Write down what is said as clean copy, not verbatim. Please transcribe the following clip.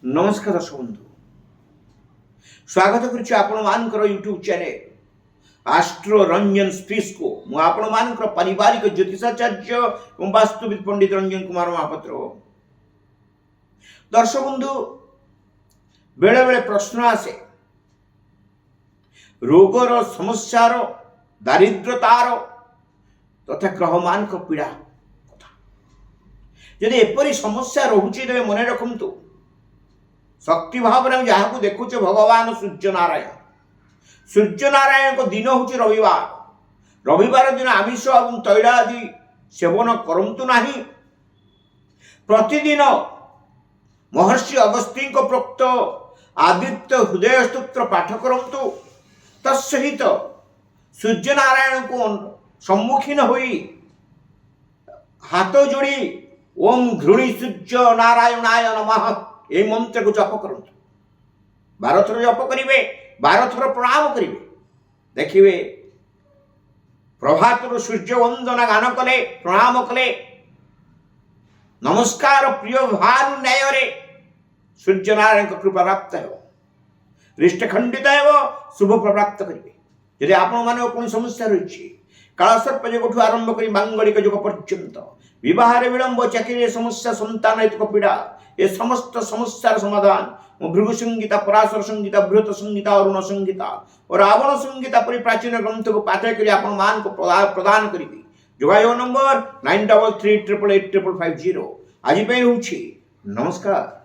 नमस्कार दर्शक बंधु स्वागत करुच्ची आपण मानकर YouTube channel astro Ranjan speech को मु आपण मानकर पारिवारिक ज्योतिषाचार्य एवं वास्तुविद पंडित रंजन कुमार महापात्र। दर्शक बंधु बेले बेले प्रश्न आसे रोगर समस्यार दारिद्रतार तथा ग्रह मान पीड़ा कथा यदि एपरी समस्या रोचे तेज मन रखु शक्ति भाव में जहाँ को देखुचे भगवान सूर्य नारायण को दिन हूँ रविवार रविवार दिन आमिष और तैल आदि सेवन करंतु नहीं। प्रतिदिन महर्षि अगस्ती को प्रोक्त आदित्य हृदय स्तोत्र पाठ करंतु तत्सहित सूर्य नारायण को सम्मुखीन हुई हाथ जोड़ी ओम घृणी सूर्य नारायणाय नमः ये मंत्र को जप करूँ 12 थर जप करेंगे 12 थर प्रणाम करेंगे देखिए प्रभात सूर्य वंदना गान कले प्रणाम कले नमस्कार प्रिय भानु न्याय सूर्य नारायण कृपा प्राप्त हो रिष्ट खंडित हो शुभ प्राप्त करेंगे। यदि आपण मान कौन समस्या रही कालसर्प जोगठू आरंभ कर मांगलिक जोग पर्यंत विवाह विलंब चाकरी समस्या संतान हित पीड़ा ये समस्त समस्यार समाधान भृगु संहिता पराशर संहिता बृहत संहिता अरुण संहिता और रावण संहिता परि प्राचीन ग्रंथ को पाठ कर आपण मान को प्रदान करेंगे। जोगायोग नंबर 93388850 आज होउछि नमस्कार।